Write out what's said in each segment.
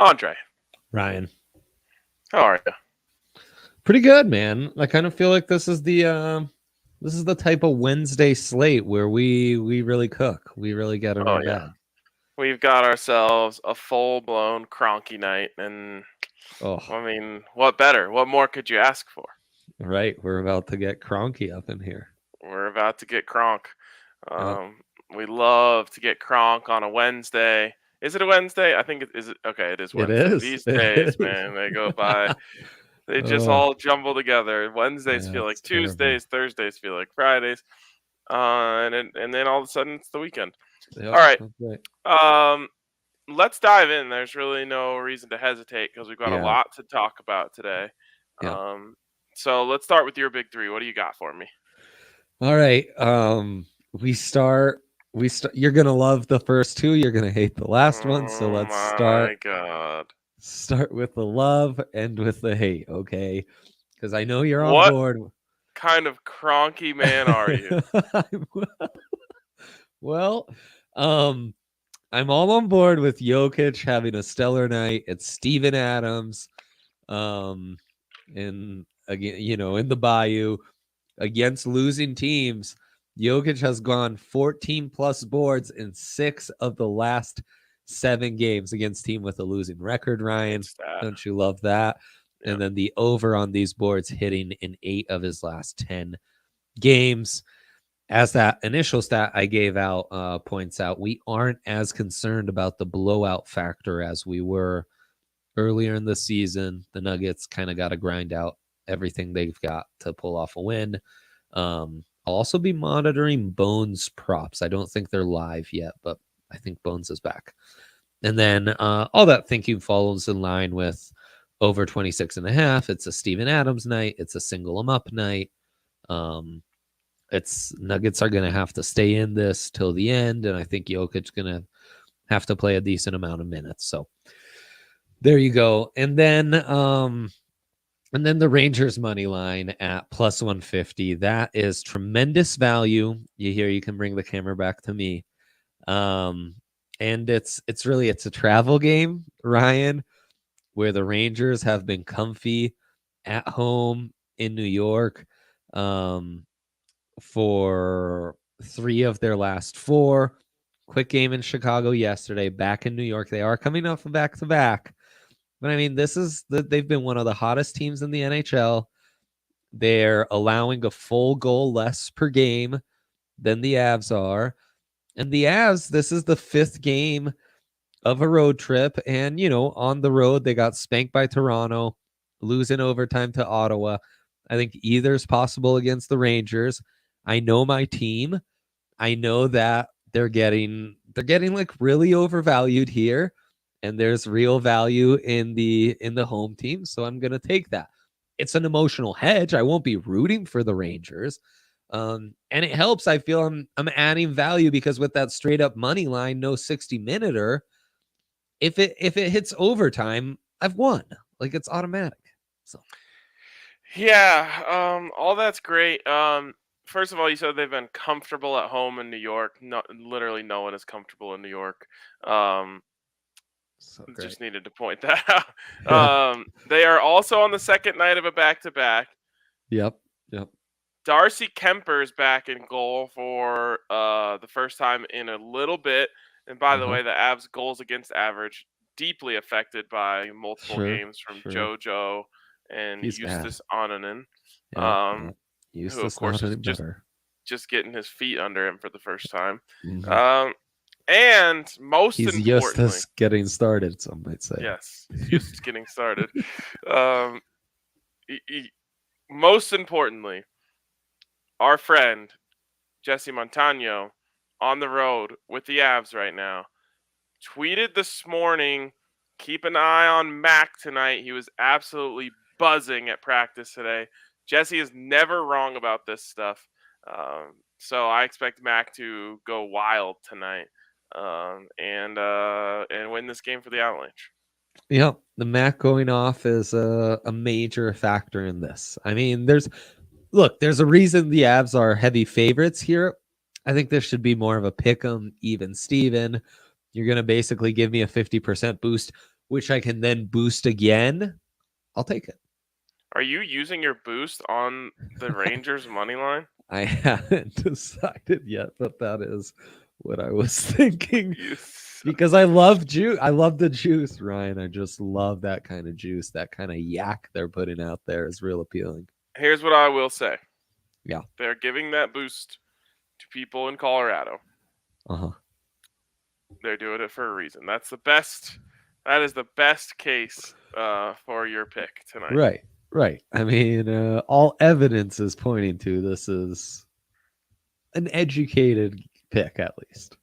Andre. Ryan. How are you? Pretty good, man. I kind of feel like this is the type of Wednesday slate where we really cook. We really get in our bag. We've got ourselves a full-blown Cronky night, and I mean, what better? What more could you ask for? Right, we're about to get Cronky up in here. We're about to get Cronk. We love to get Cronk on a Wednesday. Is it a Wednesday? I think it is. Okay, it is Wednesday. It is. These days, man, they go by. They just all jumble together. Wednesdays feel like Tuesdays. Thursdays feel like Fridays. And then all of a sudden it's the weekend. Yep, all right. Let's dive in. There's really no reason to hesitate because we've got a lot to talk about today. So let's start with your big three. What do you got for me? All right. We start. You're gonna love the first two. You're gonna hate the last one. So let's start. Oh my God. Start with the love, end with the hate, okay? Because I know you're on board. What kind of cronky man are you? Well, I'm all on board with Jokic having a stellar night. It's Steven Adams, and again, in the Bayou against losing teams. Jokic has gone 14 plus boards in 6 of the last 7 games against team with a losing record. Ryan, don't you love that? And then the over on these boards hitting in 8 of his last 10 games. As that initial stat I gave out points out, we aren't as concerned about the blowout factor as we were earlier in the season. The Nuggets kind of got to grind out everything they've got to pull off a win. I'll also be monitoring Bones props. I don't think they're live yet, but I think Bones is back. And then all that thinking follows in line with over 26.5. It's a Steven Adams night. It's a single him up night. It's Nuggets are going to have to stay in this till the end. And I think Jokic's going to have to play a decent amount of minutes. So there you go. And then the Rangers money line at plus 150. That is tremendous value. You can bring the camera back to me. And it's a travel game, Ryan, where the Rangers have been comfy at home in New York for 3 of their last 4. Quick game in Chicago yesterday, back in New York. They are coming off a back-to-back. But I mean, they've been one of the hottest teams in the NHL. They're allowing a full goal less per game than the Avs are. And the Avs, this is the 5th game of a road trip. And, on the road, they got spanked by Toronto, losing overtime to Ottawa. I think either is possible against the Rangers. I know my team. I know that they're getting like really overvalued here. And there's real value in the home team. So I'm going to take that. It's an emotional hedge. I won't be rooting for the Rangers. And it helps. I feel I'm adding value because with that straight up money line, no 60-minuter, if it hits overtime, I've won. Like, it's automatic. So yeah, all that's great. First of all, you said they've been comfortable at home in New York. Literally no one is comfortable in New York. Just needed to point that out. They are also on the second night of a back-to-back. Yep. Darcy Kemper's back in goal for the first time in a little bit. And by the way, the Avs' goals against average deeply affected by multiple games from JoJo and Eustace Onanen. Who, of course, is just getting his feet under him for the first time. And most importantly, Eustace getting started, some might say. Yes, Eustace getting started. Most importantly, our friend Jesse Montano on the road with the Avs right now tweeted this morning, keep an eye on Mac tonight. He was absolutely buzzing at practice today. Jesse is never wrong about this stuff. So I expect Mac to go wild tonight and win this game for the Avalanche. Yep, the Mac going off is a major factor in this. I mean, there's a reason the Avs are heavy favorites here. I think there should be more of a pick 'em, even Steven. You're going to basically give me a 50% boost which I can then boost again, I'll take it. Are you using your boost on the Rangers money line? I haven't decided yet, but that is what I was thinking. Because I love juice. I love the juice, Ryan. I just love that kind of juice. That kind of yak they're putting out there is real appealing. Here's what I will say. Yeah. They're giving that boost to people in Colorado. Uh-huh. They're doing it for a reason. That is the best case for your pick tonight. Right. I mean, all evidence is pointing to this is an educated pick, at least.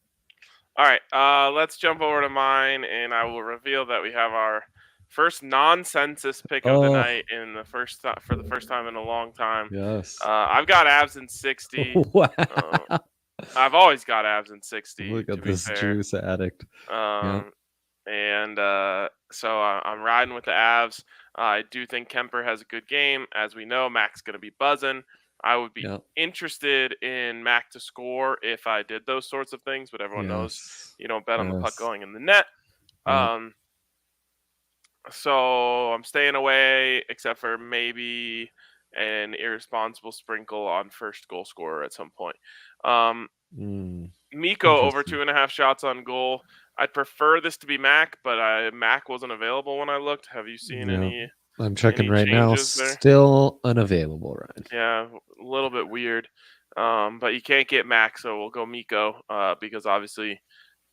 All right, let's jump over to mine, and I will reveal that we have our first non-census pick of the night for the first time in a long time. Yes. I've got Avs in 60. Wow. I've always got Avs in 60. Look at this juice addict. And so I'm riding with the Avs. I do think Kemper has a good game. As we know, Mac's going to be buzzing. I would be interested in Mac to score if I did those sorts of things, but everyone knows you don't bet on the puck going in the net. So I'm staying away, except for maybe an irresponsible sprinkle on first goal scorer at some point. Mikko over 2.5 shots on goal. I'd prefer this to be Mac, but Mac wasn't available when I looked. Have you seen any? I'm checking right now. Still unavailable, Ryan. Yeah, a little bit weird. But you can't get Mac, so we'll go Mikko because obviously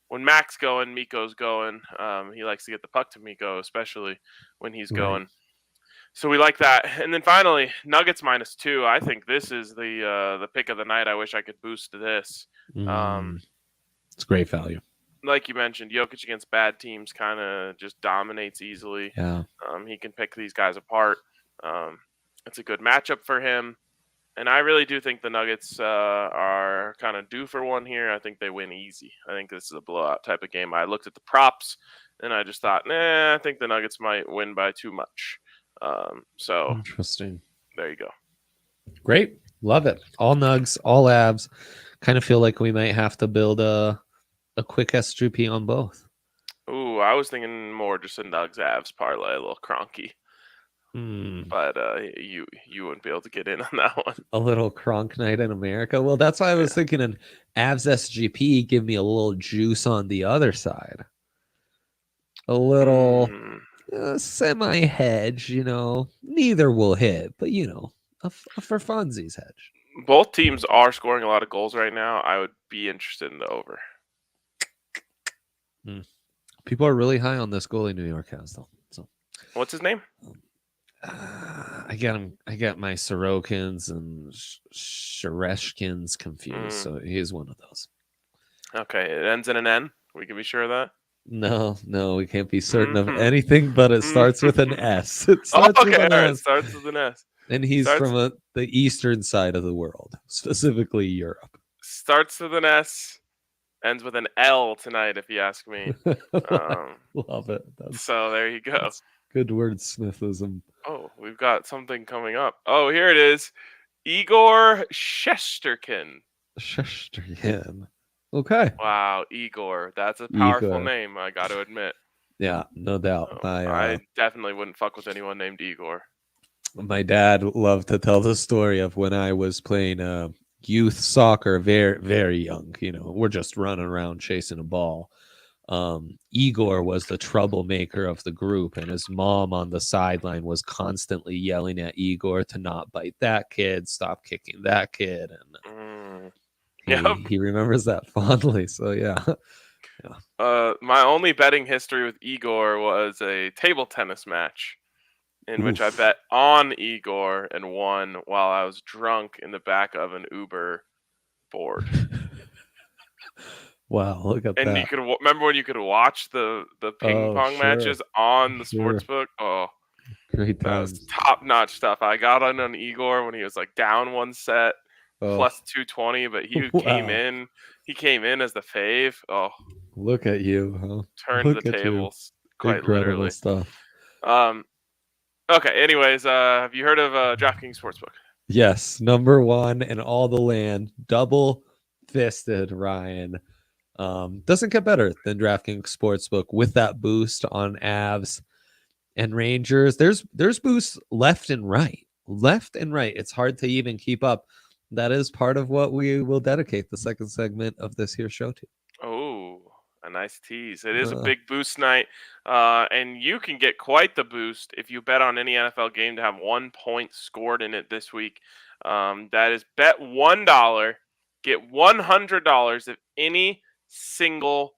when Mac's going, Mikko's going. He likes to get the puck to Mikko, especially when he's going. So we like that. And then finally, Nuggets -2. I think this is the pick of the night. I wish I could boost this. It's great value. Like you mentioned, Jokic against bad teams kind of just dominates easily. Yeah. He can pick these guys apart. It's a good matchup for him. And I really do think the Nuggets are kind of due for one here. I think they win easy. I think this is a blowout type of game. I looked at the props, and I just thought, I think the Nuggets might win by too much. So interesting. There you go. Great. Love it. All Nugs, all Avs. Kind of feel like we might have to build a quick SGP on both. Ooh, I was thinking more just a Nugs Avs parlay, a little cronky. But you wouldn't be able to get in on that one. A little cronk night in America. Well, that's why I was thinking an Avs SGP give me a little juice on the other side. A little semi hedge, Neither will hit, but a for funsies hedge. Both teams are scoring a lot of goals right now. I would be interested in the over. People are really high on this goalie New York has, though. So, what's his name? I got my Sorokins and Shereshkins confused. So he's one of those. Okay, it ends in an N. We can be sure of that. No, we can't be certain of anything, but it starts with an S. It starts with an S. It starts with an S. And he's from the eastern side of the world, specifically Europe. Starts with an S, ends with an L tonight, if you ask me. Love it. So there you go. Good wordsmithism. Oh, we've got something coming up. Oh, here it is. Igor Shesterkin. Okay. Wow, Igor. That's a powerful name, I got to admit. Yeah, no doubt. I definitely wouldn't fuck with anyone named Igor. My dad loved to tell the story of when I was playing youth soccer, very, very young. We're just running around chasing a ball. Igor was the troublemaker of the group, and his mom on the sideline was constantly yelling at Igor to not bite that kid, stop kicking that kid, and he remembers that fondly. So yeah. My only betting history with Igor was a table tennis match in which I bet on Igor and won while I was drunk in the back of an Uber board. Wow, look at that. And you could remember when you could watch the ping pong matches on the sportsbook? Oh, great that was top-notch stuff. I got on Igor when he was like down one set, plus 220, but he came in as the fave. Oh, look at you, huh? Turned the tables, quite incredible literally. Stuff. Okay, anyways, have you heard of DraftKings Sportsbook? Yes, number one in all the land, double-fisted, Ryan. Doesn't get better than DraftKings Sportsbook with that boost on Avs and Rangers. There's boosts left and right. It's hard to even keep up. That is part of what we will dedicate the second segment of this here show to. Oh, a nice tease. It is a Uh, big boost night, and you can get quite the boost if you bet on any NFL game to have 1 point scored in it this week. That is bet $1, get $100 if any single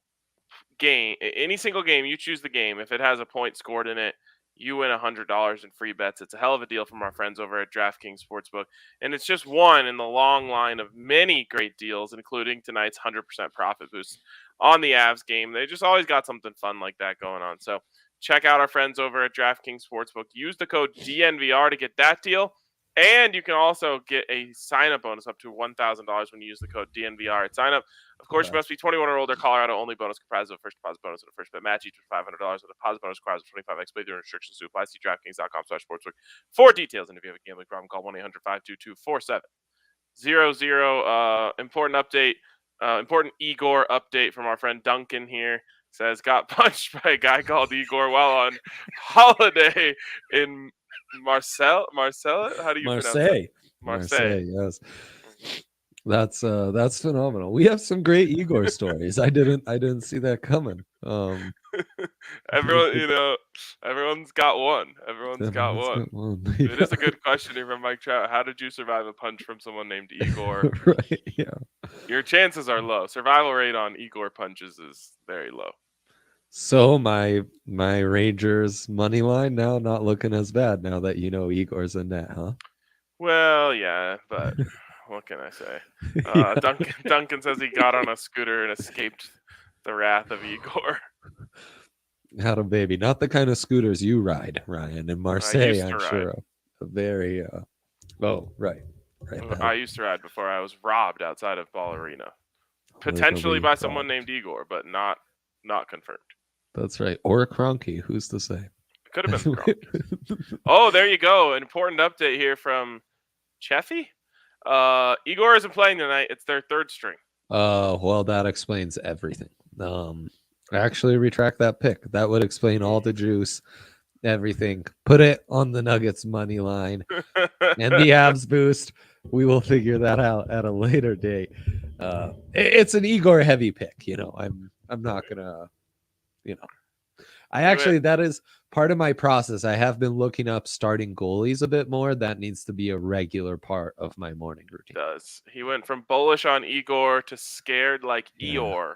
game you choose the game, if it has a point scored in it, you win $100 in free bets. It's a hell of a deal from our friends over at DraftKings Sportsbook, and it's just one in the long line of many great deals, including tonight's 100% profit boost on the Avs game. They just always got something fun like that going on. So check out our friends over at DraftKings Sportsbook. Use the code DNVR to get that deal. And you can also get a sign-up bonus up to $1,000 when you use the code DNVR at sign-up. Of course, you must be 21 or older. Colorado only. Bonus comprised of a first deposit bonus and a first bet match, each with $500. With a deposit bonus requires a 25x play through restrictions to apply. See DraftKings.com/sportsbook for details. And if you have a gambling problem, call 1-800-522-4700. Important update. Important Igor update from our friend Duncan here. Says got punched by a guy called Igor while on holiday in Marseille. How do you pronounce it? Marseille, yes. That's phenomenal. We have some great Igor stories. I didn't see that coming. Everyone's got one. Everyone's got one. Yeah. It is a good question here from Mike Trout. How did you survive a punch from someone named Igor? Right, yeah. Your chances are low. Survival rate on Igor punches is very low. So my Rangers money line now not looking as bad now that you know Igor's in net, huh? Well, yeah, but what can I say? Yeah. Duncan says he got on a scooter and escaped the wrath of Igor. Had a baby. Not the kind of scooters you ride, Ryan. In Marseille, I'm ride. sure. A very right. I used to ride before I was robbed outside of Ball Arena. Potentially by someone named Igor, but not confirmed. That's right. Or a Kroenke, who's to say? It could have been Kroenke. Oh, there you go. An important update here from Cheffy. Igor isn't playing tonight. It's their third string. Well, that explains everything. Actually retract that pick. That would explain all the juice, everything. Put it on the Nuggets money line and the Avs boost. We will figure that out at a later date. It's an Igor heavy pick. I'm not gonna. That is part of my process. I have been looking up starting goalies a bit more. That needs to be a regular part of my morning routine. He went from bullish on Igor to scared like Eeyore.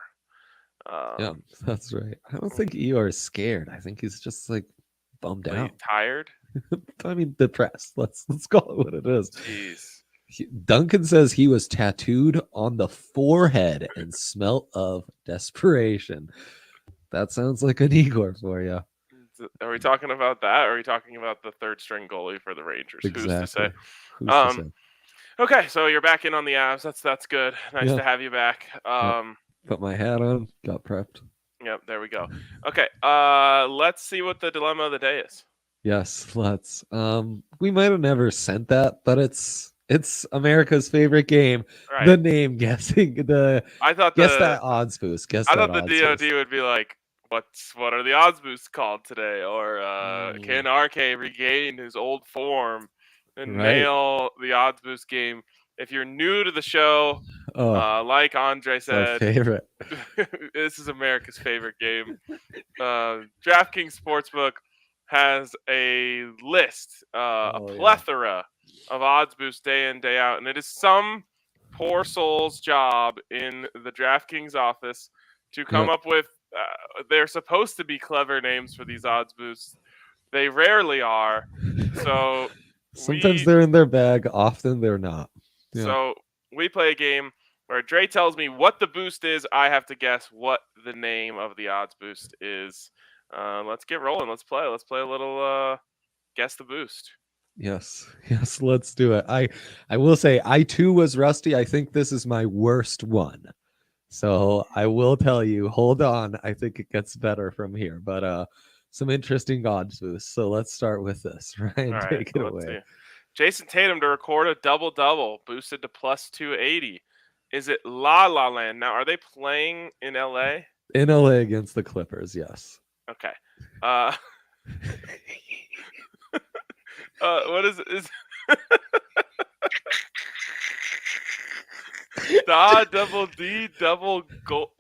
Yeah, that's right. I don't think Eeyore is scared. I think he's just like bummed out. Tired? I mean, depressed. Let's call it what it is. Jeez. Duncan says he was tattooed on the forehead and smelt of desperation. That sounds like an Igor for you. Are we talking about that? Or are we talking about the third string goalie for the Rangers? Exactly. Who's to say? Who's to say? Okay, so you're back in on the Avs. That's good. Nice to have you back. Put my hat on. Got prepped. Yep, there we go. Okay, let's see what the dilemma of the day is. Yes, let's. We might have never sent that, but it's America's favorite game. Right. The name guessing. I thought guess that odds boost. I thought the DOD would be like, what are the odds boosts called today? Or can RK regain his old form and nail the odds boost game? If you're new to the show, like Andre said, favorite. This is America's favorite game. DraftKings Sportsbook has a list, a plethora of odds boost day in, day out. And it is some poor soul's job in the DraftKings office to come up with, they're supposed to be clever names for these odds boosts. They rarely are. So sometimes they're in their bag. Often they're not. Yeah. So we play a game where Dre tells me what the boost is. I have to guess what the name of the odds boost is. Let's get rolling. Let's play. Let's play a little guess the boost. Yes, let's do it. I will say I too was rusty. I think this is my worst one. So I will tell you, hold on. I think it gets better from here. But some interesting odds boosts. So let's start with this. Ryan, take it away. See. Jason Tatum to record a double-double, boosted to plus 280. Is it La La Land? Now, are they playing in LA? In LA against the Clippers, yes. Okay. What is it? Da double D double goal.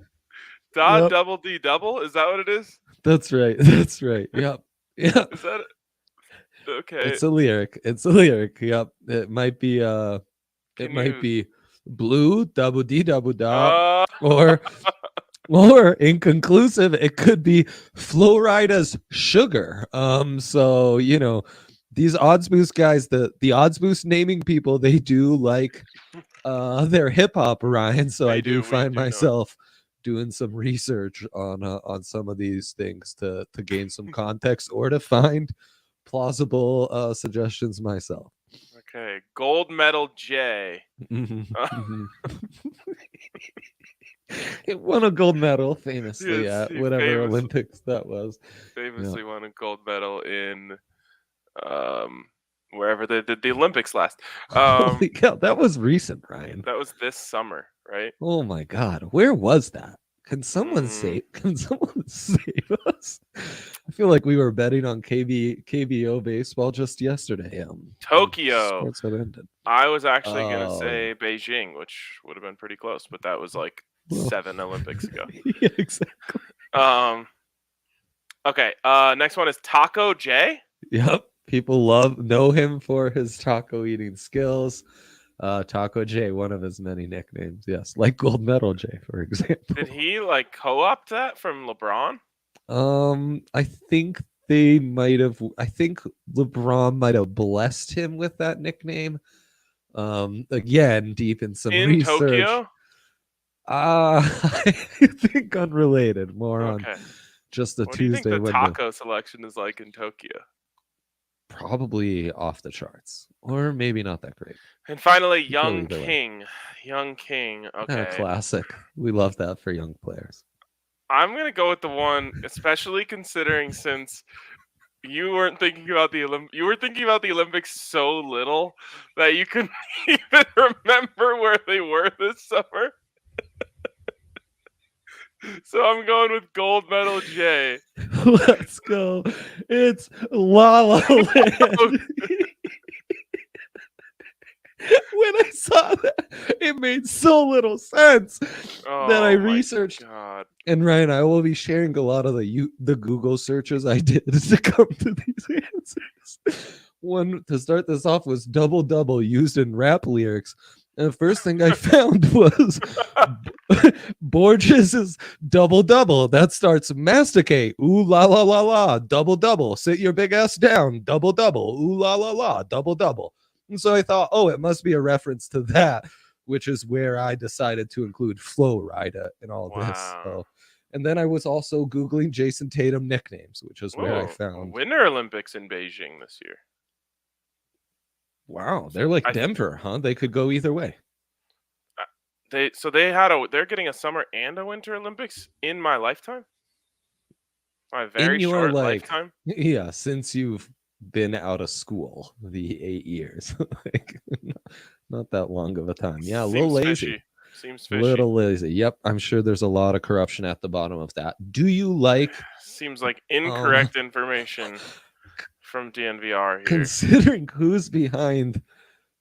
Da Yep. double D double? Is that what it is? That's right. That's right. Yep. Yeah. Is that it? Okay. It's a lyric. Yep. It might be blue double D double da, or inconclusive. It could be Florida's sugar. So these odds boost guys, the odds boost naming people, they do like their hip hop, Ryan. So I do find myself doing some research on some of these things to gain some context or to find plausible suggestions myself. Okay, gold medal J. It won a gold medal famously at whatever Olympics that was. Famously won a gold medal in wherever they did the Olympics last. Holy cow, that was recent, Ryan. That was this summer, right? Oh my God, where was that? Can someone save us? I feel like we were betting on KBO baseball just yesterday. Tokyo. Sports had ended. I was actually gonna say Beijing, which would have been pretty close, but that was like 7 Olympics ago. Yeah, exactly. Okay. Next one is Taco J. Yep. People know him for his taco eating skills. Taco J, one of his many nicknames. Yes, like Gold Medal J, for example. Did he co-opt that from LeBron? I think they might have. I think LeBron might have blessed him with that nickname. Again, deep in some research. Tokyo? I think unrelated. More on just the Tuesday. What do you think the taco selection is like in Tokyo? Probably off the charts, or maybe not that great. And finally, Young King. Okay, classic. We love that for young players. I'm gonna go with the one, especially considering since you weren't thinking about the you were thinking about the Olympics so little that you couldn't even remember where they were this summer. So I'm going with gold medal J. Let's go. It's La La Land. When I saw that, it made so little sense that I researched. God. And Ryan, I will be sharing a lot of the Google searches I did to come to these answers. One, to start this off, was double double used in rap lyrics. And the first thing I found was Borges's double double. That starts masticate. Ooh la la la la. Double double. Sit your big ass down. Double double. Ooh la la la. Double double. And so I thought, it must be a reference to that, which is where I decided to include Flo Rida in all of this. So, and then I was also Googling Jason Tatum nicknames, which is where I found Winter Olympics in Beijing this year. Wow, they're like Denver, huh? They could go either way. They're getting a summer and a winter Olympics in my lifetime. My very short lifetime. Yeah, since you've been out of school the 8 years, not that long of a time. Yeah, a little lazy. Seems fishy. A little lazy. Yep, I'm sure there's a lot of corruption at the bottom of that. Do you like? Seems like incorrect information from DNVR here. Considering who's behind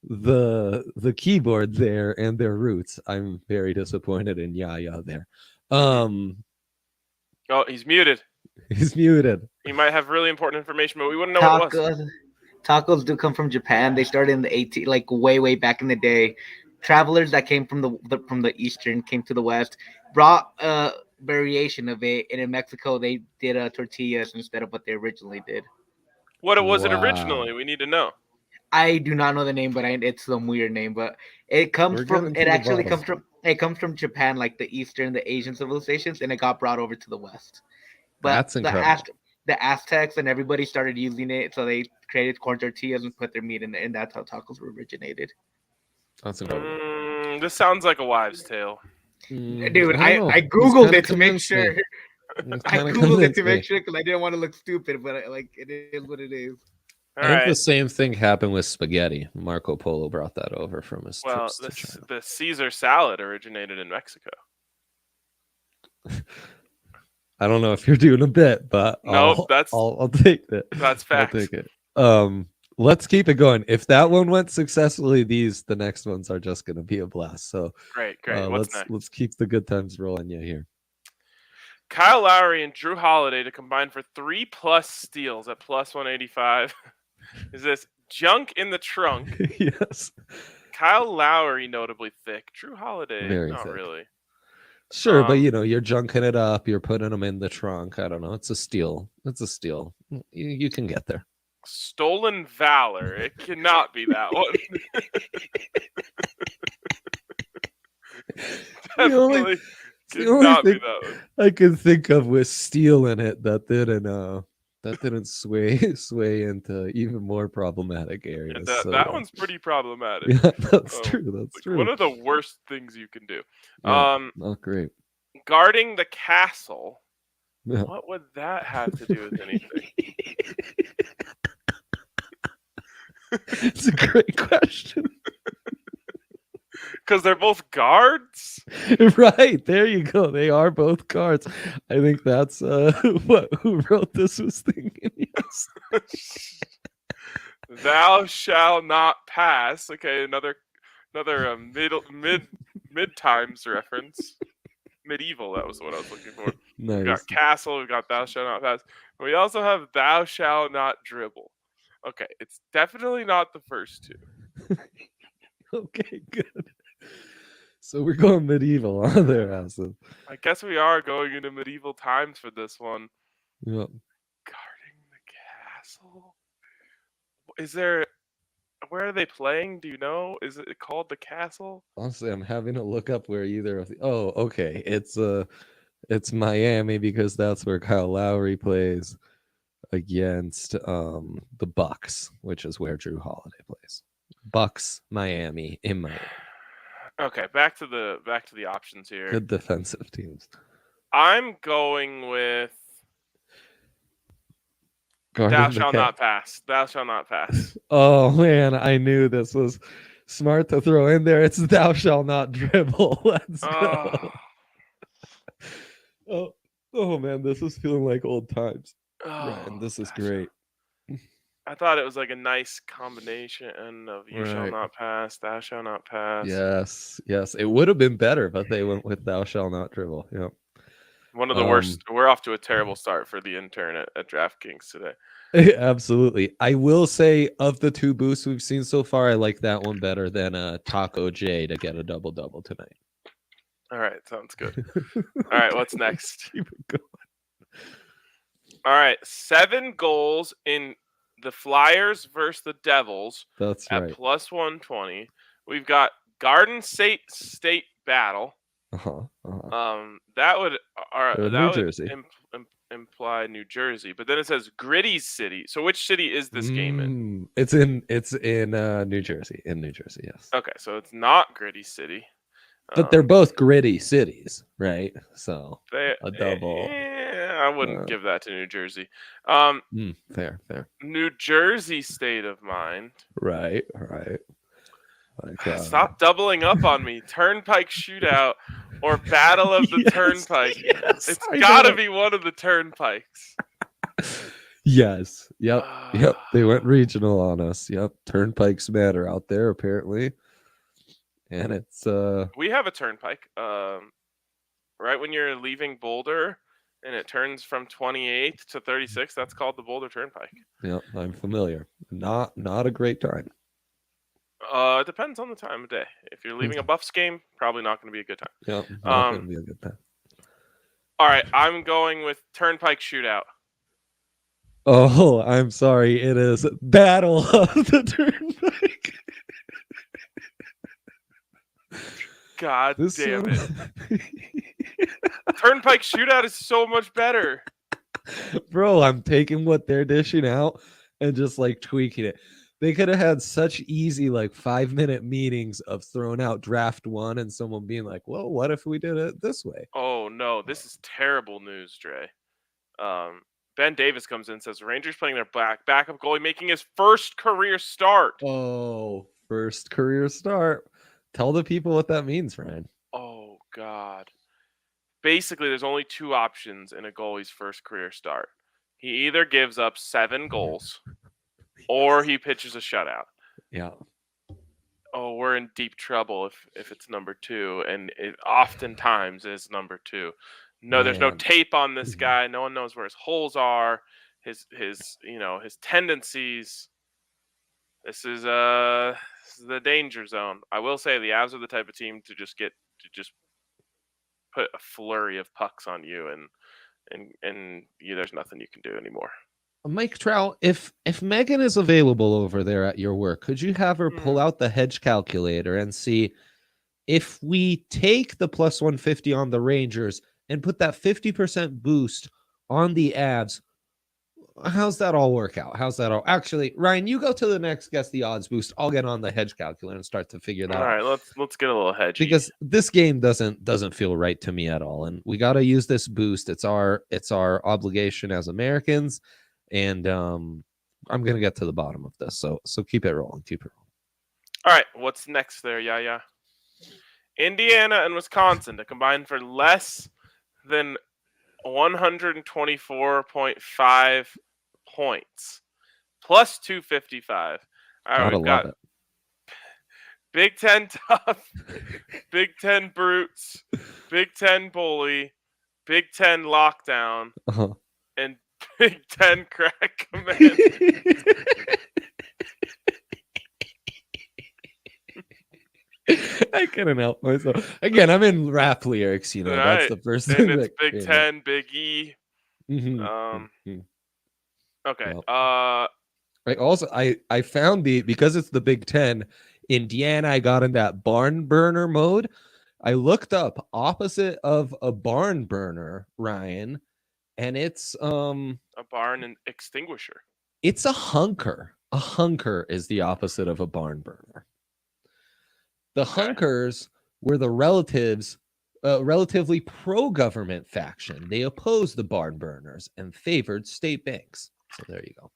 the keyboard there and their roots, I'm very disappointed in Yaya there. Oh, he's muted. He's muted. He might have really important information, but we wouldn't know what it was. Tacos do come from Japan. They started in the way back in the day. Travelers that came from the eastern came to the west, brought a variation of it, and in Mexico they did tortillas instead of what they originally did. What was it originally? We need to know. I do not know the name, but it's some weird name. But it comes from Japan, like the Eastern, the Asian civilizations, and it got brought over to the West. But that's incredible. The Aztecs and everybody started using it, so they created corn tortillas and put their meat in there, and that's how tacos were originated. That's incredible. This sounds like a wives' tale. Dude, I googled it to make sure. I googled it to make sure because I didn't want to look stupid, but it is what it is. All I think right. the same thing happened with spaghetti. Marco Polo brought that over from his Well, trips to China. the Caesar salad originated in Mexico. I don't know if you're doing a bit, but Nope, I'll take it. that's I'll fact. take it. Let's keep it going. If that one went successfully, the next ones are just going to be a blast. So Great. What's next? let's keep the good times rolling. Yeah, here. Kyle Lowry and Drew Holiday to combine for 3+ steals at plus 185. Is this junk in the trunk? Yes. Kyle Lowry notably thick. Drew Holiday, Very not thick. really. Sure, but you're junking it up. You're putting them in the trunk. I don't know. It's a steal. You can get there. Stolen valor. It cannot be that one. Definitely cannot be that one. I can think of with steel in it that didn't sway into even more problematic areas. That one's pretty problematic. Yeah, that's true. That's true. One of the worst things you can do. Yeah, not great. Guarding the castle. Yeah. What would that have to do with anything? It's a great question. Because they're both guards? Right, there you go. They are both guards. I think that's who wrote this was thinking. Yes. Thou shall not pass. Okay, another mid times reference. Medieval, that was what I was looking for. Nice. We got castle, we got thou shalt not pass. We also have thou shalt not dribble. Okay, it's definitely not the first two. Okay, good. So we're going medieval on there, Aston. I guess we are going into medieval times for this one. Yep. Guarding the castle. Is there? Where are they playing? Do you know? Is it called the castle? Honestly, I'm having to look up where either of the. Oh, okay. It's Miami because that's where Kyle Lowry plays against the Bucks, which is where Drew Holiday plays. Bucks, Miami, in Miami. Okay, back to the options here. Good defensive teams. I'm going with thou shalt not pass. Thou shalt not pass. Oh man, I knew this was smart to throw in there. It's thou shalt not dribble. Let's go. Oh man, this is feeling like old times. Ryan, this is great. I thought it was like a nice combination of you shall not pass, thou shalt not pass. Yes. It would have been better, but they went with thou shalt not dribble. Yep. One of the worst. We're off to a terrible start for the intern at DraftKings today. Absolutely. I will say of the two boosts we've seen so far, I like that one better than Taco J to get a double-double tonight. All right, sounds good. All right, what's next? Keep it going. All right, 7 goals in the Flyers versus the Devils. That's at right. plus 120. We've got Garden State battle. That would Jersey. Imply New Jersey, but then it says Gritty City. So which city is this game in? It's in New Jersey. In New Jersey, yes. Okay, so it's not Gritty City. But they're both gritty cities, right? So a double. I wouldn't give that to New Jersey. Fair. New Jersey state of mind. Right. Like, stop doubling up on me. Turnpike shootout or Battle of the Turnpike. Yes, it's got to be one of the turnpikes. Yes. Yep. They went regional on us. Yep. Turnpikes matter out there, apparently. And it's we have a turnpike. Right when you're leaving Boulder and it turns from 28th to 36, that's called the Boulder Turnpike. Yep, I'm familiar. Not a great time. It depends on the time of day. If you're leaving a Buffs game, probably not going to be a good time. Yep, not going to be a good time. All right, I'm going with Turnpike shootout. Oh, I'm sorry. It is Battle of the Turnpike. God damn it. Turnpike shootout is so much better. Bro, I'm taking what they're dishing out and just like tweaking it. They could have had such easy like 5-minute meetings of throwing out draft one and someone being like, well, what if we did it this way? Oh no, this is terrible news, Dre. Ben Davis comes in and says Rangers playing their backup goalie, making his first career start. Oh, first career start. Tell the people what that means, Ryan. Oh, God. Basically, there's only two options in a goalie's first career start. He either gives up 7 goals or he pitches a shutout. Yeah. Oh, we're in deep trouble if it's number 2, and it oftentimes is number 2. No, there's no Man. tape on this guy. No one knows where his holes are, his tendencies. This is the danger zone. I will say the Avs are the type of team to just put a flurry of pucks on you, and there's nothing you can do anymore. Mike Trout, if Megan is available over there at your work, could you have her pull out the hedge calculator and see if we take the plus 150 on the Rangers and put that 50% boost on the Avs? How's that all work out? How's that all? Actually, Ryan, you go to the next guess the odds boost. I'll get on the hedge calculator and start to figure that out. All right, let's get a little hedgy. Because this game doesn't feel right to me at all, and we got to use this boost. It's our obligation as Americans. And I'm gonna get to the bottom of this. So keep it rolling. Keep it rolling. All right, what's next there? Yeah. Indiana and Wisconsin to combine for less than 124.5 points, plus 255. All right, we've got Big Ten tough, Big Ten brutes, Big Ten bully, Big Ten lockdown, and Big Ten crack command. I couldn't help myself. Again, I'm in rap lyrics, That's right. The first thing. And it's Big Ten, Big E. Okay. I also I found because it's the Big Ten, Indiana, I got in that barn burner mode. I looked up opposite of a barn burner, Ryan, and it's a barn and extinguisher. It's a hunker. A hunker is the opposite of a barn burner. The hunkers were the relatively pro-government faction. They opposed the barn burners and favored state banks. So there you go.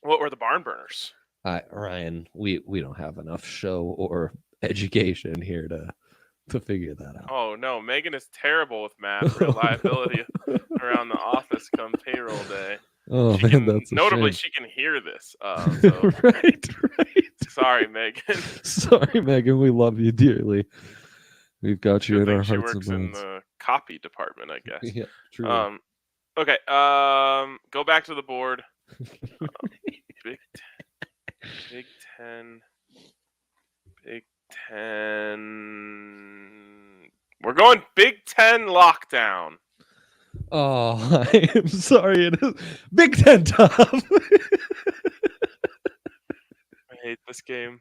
What were the barn burners? Ryan, we don't have enough show or education here to figure that out. Oh no, Megan is terrible with math. Reliability around the office come payroll day. Oh man, that's notably shame. She can hear this. Right. Sorry, Megan. Sorry, Megan. We love you dearly. We've got you in our hearts and minds. She works in the copy department, I guess. Yeah, true. Okay. Go back to the board. Big Ten. We're going Big Ten lockdown. Oh, I am sorry. It is Big Ten tough. I hate this game.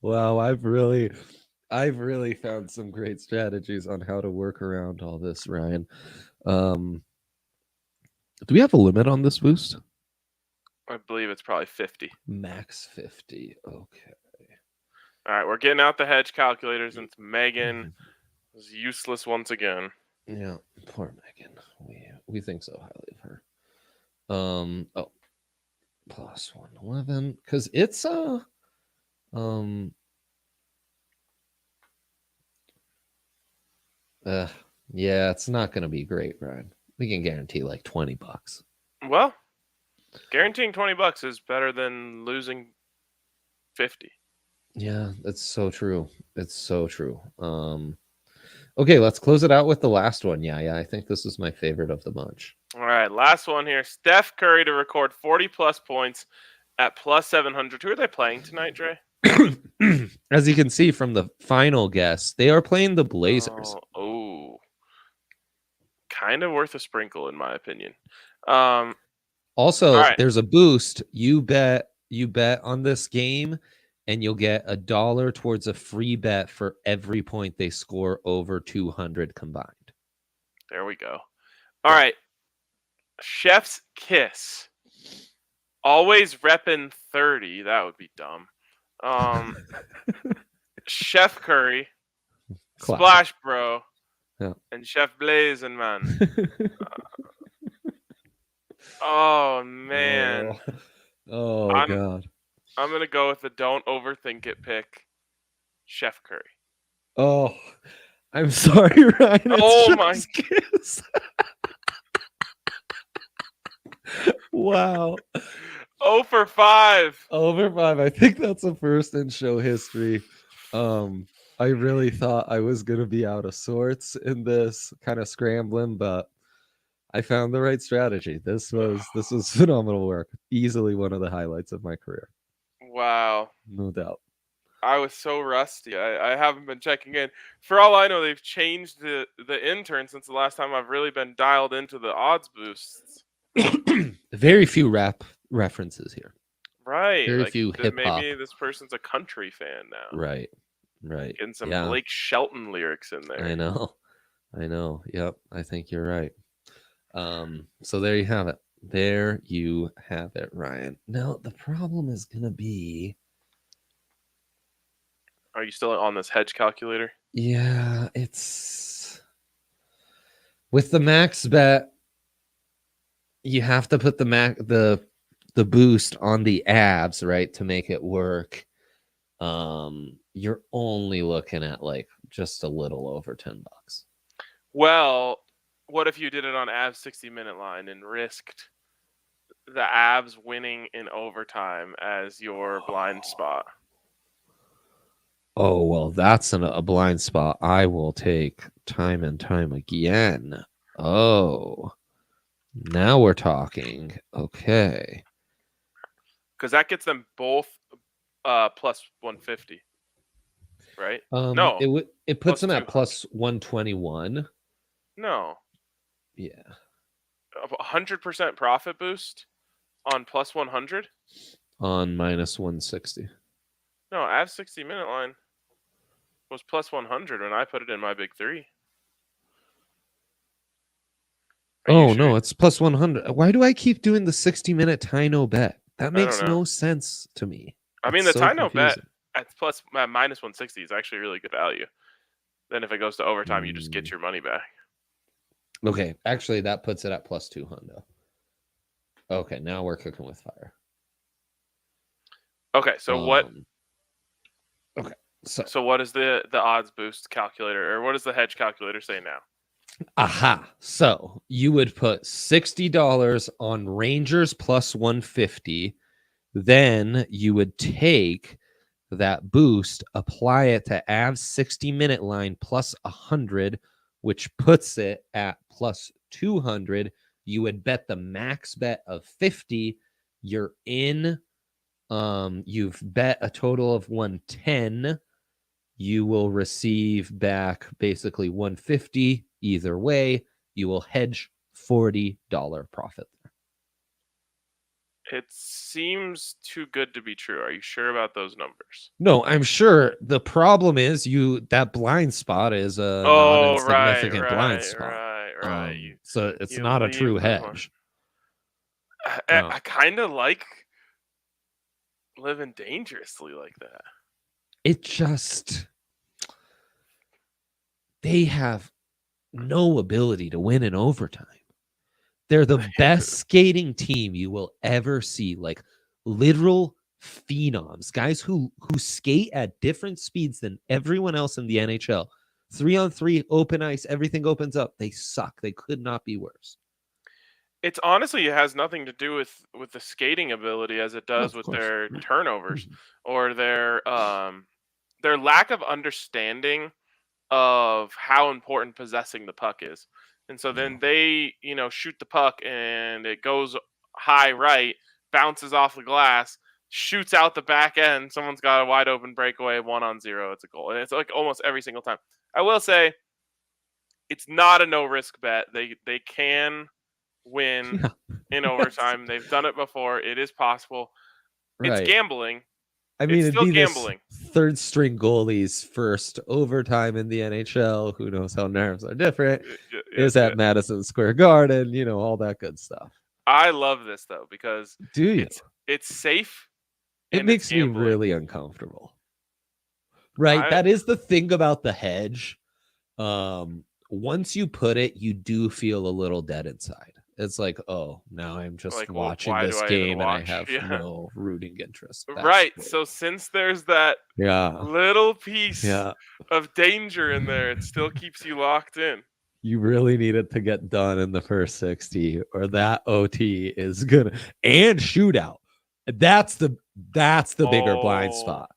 Wow, I've really found some great strategies on how to work around all this, Ryan. Do we have a limit on this boost? I believe it's probably 50. Max 50. Okay. All right, we're getting out the hedge calculator since Megan was useless once again. Yeah, poor Megan. We think so highly of her. Plus 111 because it's yeah, it's not gonna be great, Ryan. We can guarantee like $20. Well, guaranteeing $20 is better than losing 50. Yeah, that's so true. It's so true. Okay, let's close it out with the last one. Yeah, I think this is my favorite of the bunch. All right, last one here. Steph Curry to record 40-plus points at plus 700. Who are they playing tonight, Dre? As you can see from the final guess, they are playing the Blazers. Oh. Kind of worth a sprinkle, in my opinion. Also, there's a boost. You bet on this game, and you'll get $1 towards a free bet for every point they score over 200 combined. There we go. All right. Chef's kiss. Always repping 30. That would be dumb. Chef Curry, Classic. Splash Bro, yeah. and Chef Blazin' Man. Oh man. Oh I'm God. I'm gonna go with the don't overthink it pick. Chef Curry. Oh, I'm sorry, Ryan. It's Oh my just kiss. Wow. 0 for 5. Over 5. I think that's a first in show history. I really thought I was gonna be out of sorts in this kind of scrambling, but I found the right strategy. This was phenomenal work. Easily one of the highlights of my career. Wow. No doubt. I was so rusty. I haven't been checking in. For all I know, they've changed the intern since the last time I've really been dialed into the odds boosts. Very few references here. Right. Very Like few hip hop. maybe this person's a country fan now. Right. Right. Getting some Yeah. Blake Shelton lyrics in there. I know. Yep. I think you're right. So there you have it. There you have it, Ryan. Now the problem is gonna be, Are you still on this hedge calculator? yeah, it's with the max bet, you have to put the boost on the abs, right, to make it work. You're only looking at like just a little over $10. Well, what if you did it on Avs 60-minute line and risked the Avs winning in overtime as your blind spot? Oh, well, that's a blind spot I will take time and time again. Oh, now we're talking. Okay. Because that gets them both plus 150, right? No. It puts plus them at 200. plus 121. No. Yeah. 100% profit boost on plus 100? On minus 160. No, Avs 60-minute line was plus 100 when I put it in my big three. Oh, sure? No, it's plus 100. Why do I keep doing the 60-minute Tino bet? That makes no sense to me. I mean, the Tino bet at plus minus 160 is actually really good value. Then if it goes to overtime, you just get your money back. Okay, actually, that puts it at plus 200. Okay, now we're cooking with fire. Okay, so what? Okay, so what is the odds boost calculator, or what does the hedge calculator say now? Aha! So you would put $60 on Rangers plus 150. Then you would take that boost, apply it to Avs 60-minute line plus 100, which puts it at plus 200. You would bet the max bet of 50. You're in. You've bet a total of 110. You will receive back basically 150 either way. You will hedge $40 profit there. It seems too good to be true. Are you sure about those numbers? No, I'm sure. The problem is that blind spot is a non-insignificant blind spot. Right. So it's not a true hedge. I kind of like living dangerously like that. It just, they have no ability to win in overtime. They're the best skating team you will ever see. Like literal phenoms, guys who skate at different speeds than everyone else in the NHL. 3-on-3, open ice, everything opens up. They suck. They could not be worse. It's honestly, it has nothing to do with the skating ability as it does with their turnovers or their lack of understanding of how important possessing the puck is. And so then they, shoot the puck and it goes high right, bounces off the glass, shoots out the back end. Someone's got a wide open breakaway, 1-on-0. It's a goal. And it's like almost every single time. I will say it's not a no risk bet. They can win in overtime. They've done it before. It is possible. Right. It's gambling. I mean, it's it'd still be gambling. Third string goalie's first overtime in the NHL. Who knows how nerves are different? Is at Madison Square Garden, all that good stuff. I love this though because it's safe. It makes me really uncomfortable. Right, that is the thing about the hedge. Once you put it, you do feel a little dead inside. it's like, oh, now I'm just Like, well, watching why do this I even game and I watch? have Yeah. no rooting interest. That's Right. great. So since there's that Yeah. little piece Yeah. of danger in there, it still keeps you locked in. You really need it to get done in the first 60, or that OT is gonna and shootout. That's the bigger blind Oh, spot.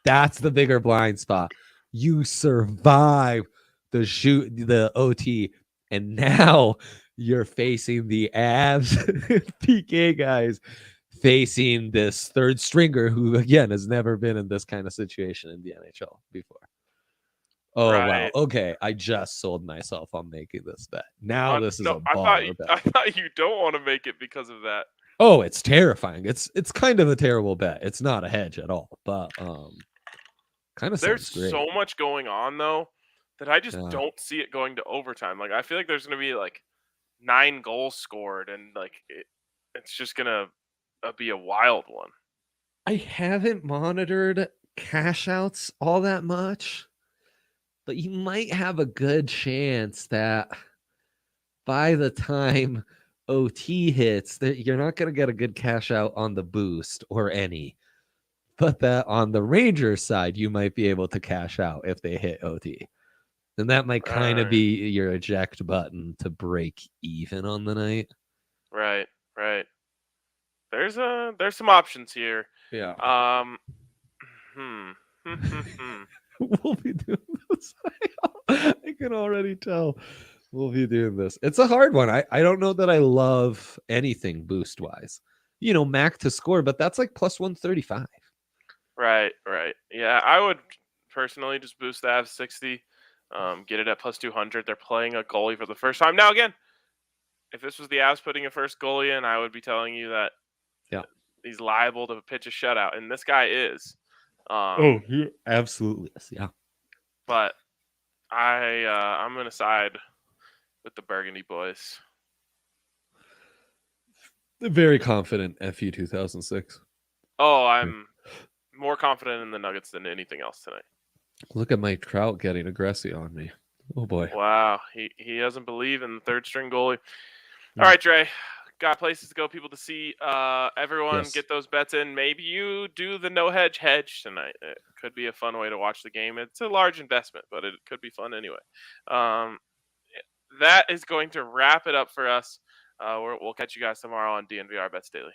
That's the bigger blind spot. You survive the OT, and now you're facing the Avs PK guys, facing this third stringer who again has never been in this kind of situation in the NHL before. Oh wow. right. Okay, I just sold myself on making this bet. Now this is No, a baller bet. I thought you don't want to make it because of that. Oh, it's terrifying. It's kind of a terrible bet. It's not a hedge at all, but kind of There's sounds great. so much going on though that I just Yeah. don't see it going to overtime. Like I feel like there's gonna be like 9 goals scored, and like it's just gonna be a wild one. I haven't monitored cash outs all that much, but you might have a good chance that by the time OT hits, that you're not going to get a good cash out on the boost or any, but that on the Rangers side, you might be able to cash out if they hit OT. And that might kind of Right. be your eject button to break even on the night. Right. There's some options here. Yeah. We'll be doing this. I can already tell we'll be doing this. It's a hard one. I don't know that I love anything boost wise. Mac to score, but that's like plus 135. Right. Yeah, I would personally just boost the Avs 60, get it at plus 200. They're playing a goalie for the first time. Now again, if this was the Avs putting a first goalie in, I would be telling you that he's liable to pitch a shutout, and this guy is. He absolutely is. Yeah. But I'm gonna side with the Burgundy boys. Very confident FU 2006. Oh, I'm more confident in the Nuggets than anything else tonight. Look at Mike Trout getting aggressive on me. Oh boy. Wow, he doesn't believe in the third string goalie. All right, Dre. Got places to go, people to see. Everyone get those bets in. Maybe you do the no hedge tonight. It could be a fun way to watch the game. It's a large investment, but it could be fun anyway. That is going to wrap it up for us. We'll catch you guys tomorrow on DNVR Bets Daily.